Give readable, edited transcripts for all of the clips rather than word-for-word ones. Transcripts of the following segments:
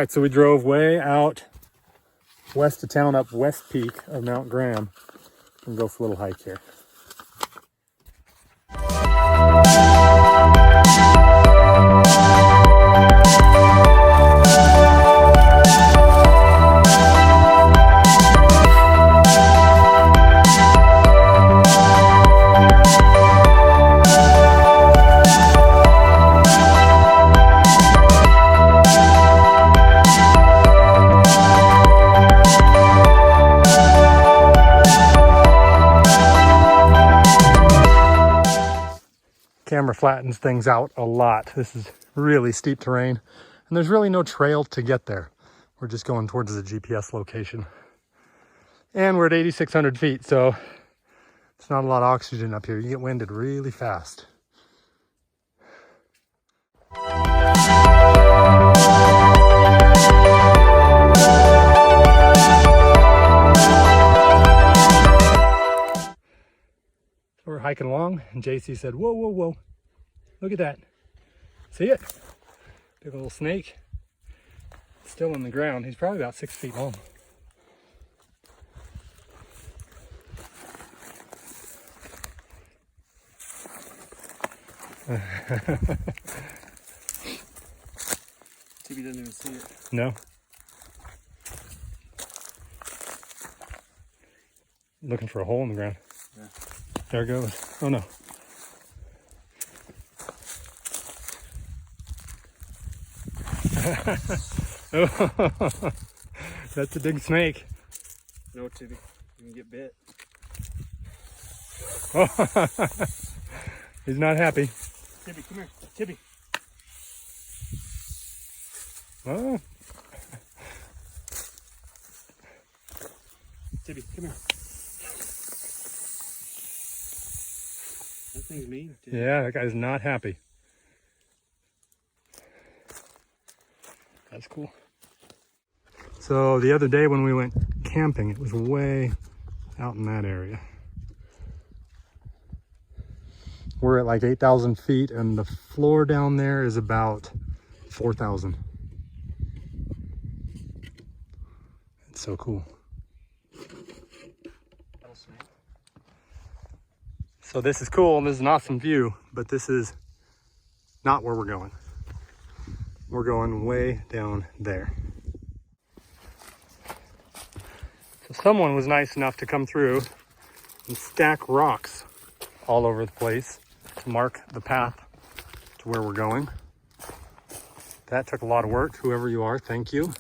right, so we drove way out west of town up West Peak of Mount Graham and go for a little hike here. Camera flattens things out a lot. This is really steep terrain and there's really no trail to get there. We're just going towards the GPS location. And we're at 8,600 feet, so it's not a lot of oxygen up here. You get winded really fast. We're hiking along and JC said, whoa, whoa, whoa, look at that. See it? Big little snake. Still in the ground. He's probably about 6 feet long. He doesn't even see it. No. Looking for a hole in the ground. Yeah. There it goes. Oh no. Oh, that's a big snake. No, Tibby, you can get bit. Oh, he's not happy. Tibby, come here. Tibby. Oh. Tibby, come here. That thing's mean. Tibby. Yeah, that guy's not happy. That's cool. So the other day when we went camping, it was way out in that area. We're at like 8,000 feet and the floor down there is about 4,000. It's so cool. So this is cool and this is an awesome view, but this is not where we're going. We're going way down there. So someone was nice enough to come through and stack rocks all over the place to mark the path to where we're going. That took a lot of work. Whoever you are, thank you.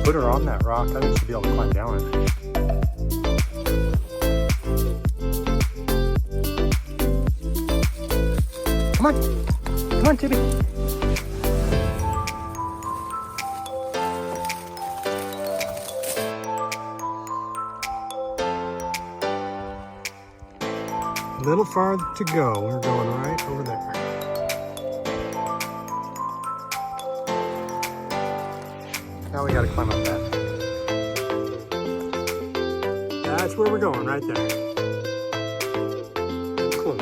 Put her on that rock. I think she'll be able to climb down it. Come on. Come on, Tibby. A little farther to go. We're going right over there. Now we gotta climb up that. That's where we're going, right there. Close.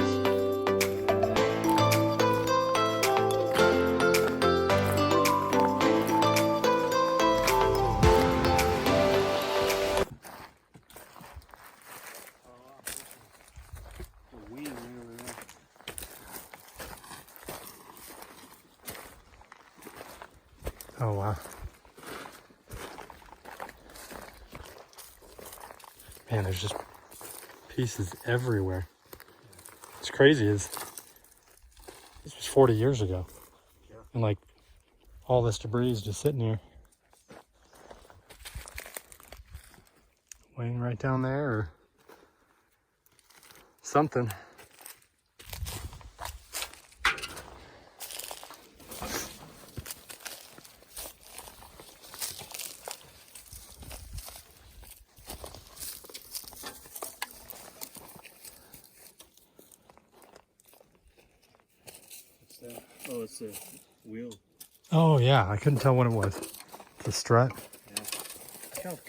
Oh wow. Man, there's just pieces everywhere. What's crazy is this was 40 years ago. Yeah. And like all this debris is just sitting here. Laying right down there or something. that? Oh, it's a wheel. Oh yeah, I couldn't tell what it was. The strut. Yeah. Look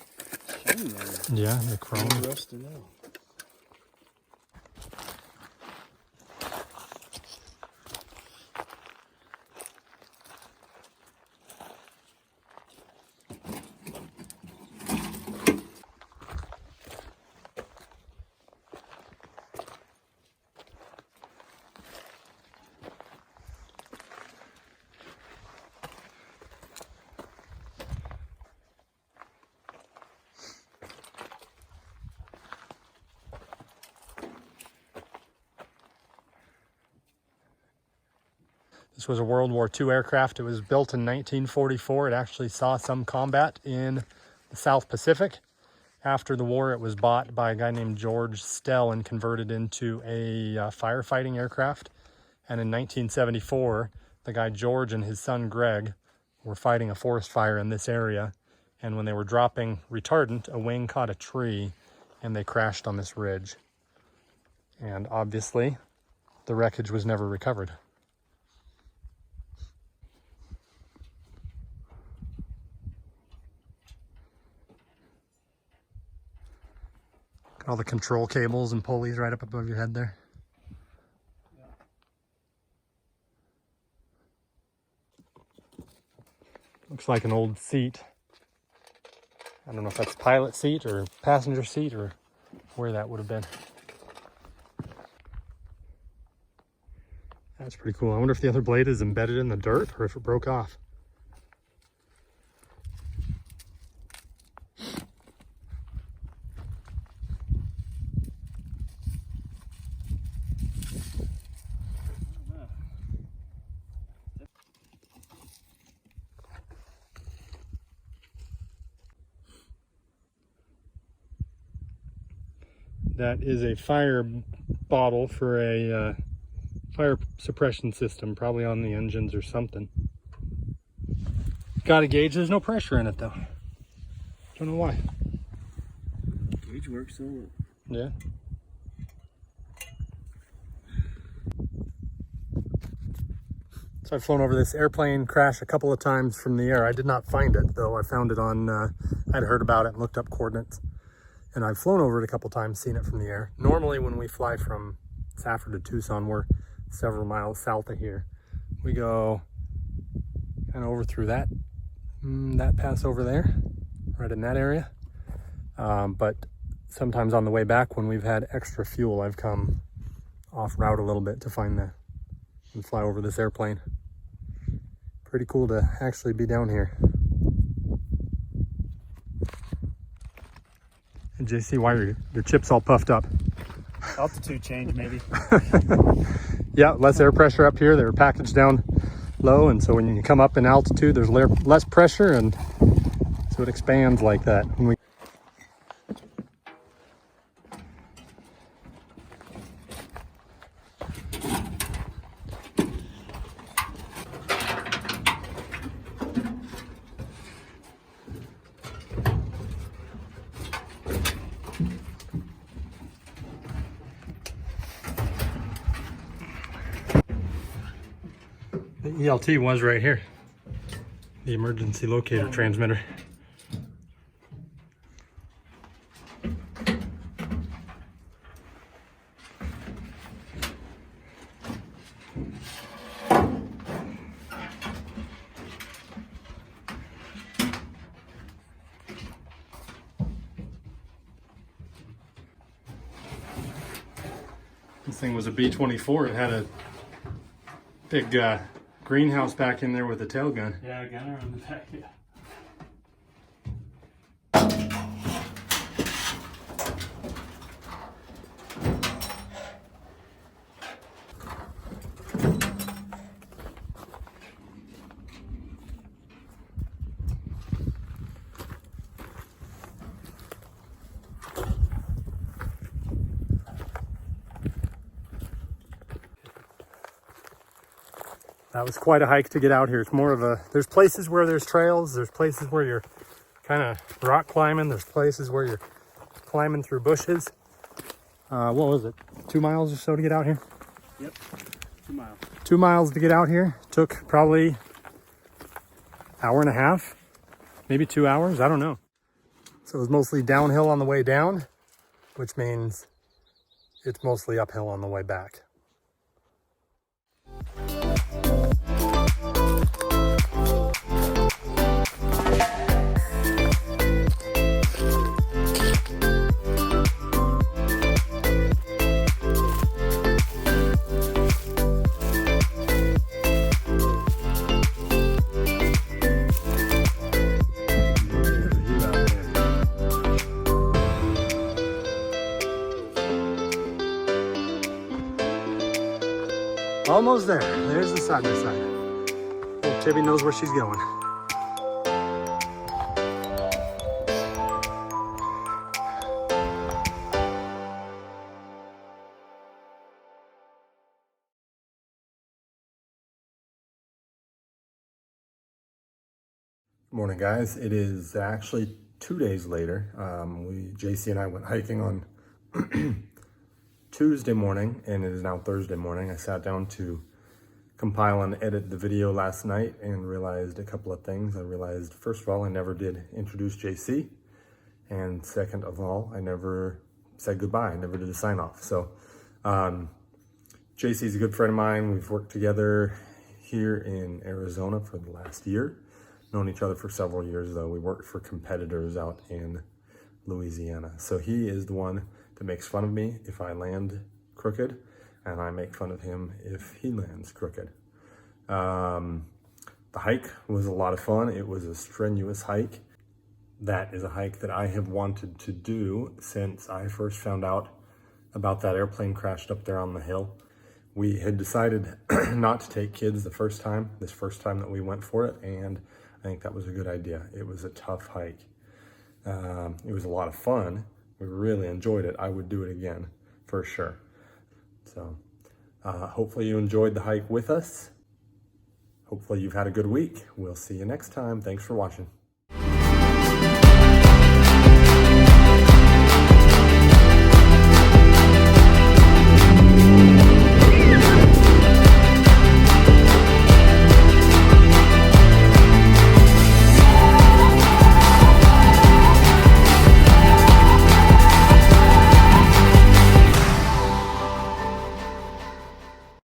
how shiny that is. Yeah, the chrome. No rusted out. This was a World War II aircraft. It was built in 1944. It actually saw some combat in the South Pacific. After the war, it was bought by a guy named George Stell and converted into a firefighting aircraft. And in 1974, the guy George and his son Greg were fighting a forest fire in this area. And when they were dropping retardant, a wing caught a tree and they crashed on this ridge. And obviously, the wreckage was never recovered. Got all the control cables and pulleys right up above your head there. Looks like an old seat. I don't know if that's pilot seat or passenger seat or where that would have been. That's pretty cool. I wonder if the other blade is embedded in the dirt or if it broke off. That is a fire bottle for a fire suppression system, probably on the engines or something. Got a gauge, there's no pressure in it though. Don't know why. Gauge works on it. Yeah. So I've flown over this airplane crash a couple of times from the air. I did not find it though. I found it on, I'd heard about it and looked up coordinates. And I've flown over it a couple times, seen it from the air. Normally when we fly from Safford to Tucson, we're several miles south of here. We go kind of over through that pass over there, right in that area. But sometimes on the way back when we've had extra fuel, I've come off route a little bit to find and fly over this airplane. Pretty cool to actually be down here. And JC, why are your chips all puffed up? Altitude change, maybe. Yeah, less air pressure up here. They were packaged down low, and so when you come up in altitude, there's less pressure, and so it expands like that. The ELT was right here, the emergency locator transmitter. This thing was a B-24. It had a big greenhouse back in there with a tail gun. Yeah, gunner on the back, yeah. That was quite a hike to get out here. It's more of a, there's places where there's trails, there's places where you're kind of rock climbing, there's places where you're climbing through bushes. What was it, 2 miles or so to get out here? Yep, 2 miles. 2 miles to get out here. Took probably hour and a half, maybe 2 hours. I don't know. So it was mostly downhill on the way down, which means it's mostly uphill on the way back. Almost there. There's the side by side. Little Tibby knows where she's going. Morning, guys. It is actually 2 days later. JC and I went hiking on Tuesday morning, and it is now Thursday morning. I sat down to compile and edit the video last night and realized a couple of things. I realized, first of all, I never did introduce JC. And second of all, I never said goodbye. I never did a sign off. So JC is a good friend of mine. We've worked together here in Arizona for the last year. Known each other for several years, though. We worked for competitors out in Louisiana. So he is the one that makes fun of me if I land crooked, and I make fun of him if he lands crooked. The hike was a lot of fun. It was a strenuous hike. That is a hike that I have wanted to do since I first found out about that airplane crashed up there on the hill. We had decided not to take kids this first time that we went for it, and I think that was a good idea. It was a tough hike. It was a lot of fun. We really enjoyed it. I would do it again for sure. So hopefully you enjoyed the hike with us. Hopefully you've had a good week. We'll see you next time. Thanks for watching.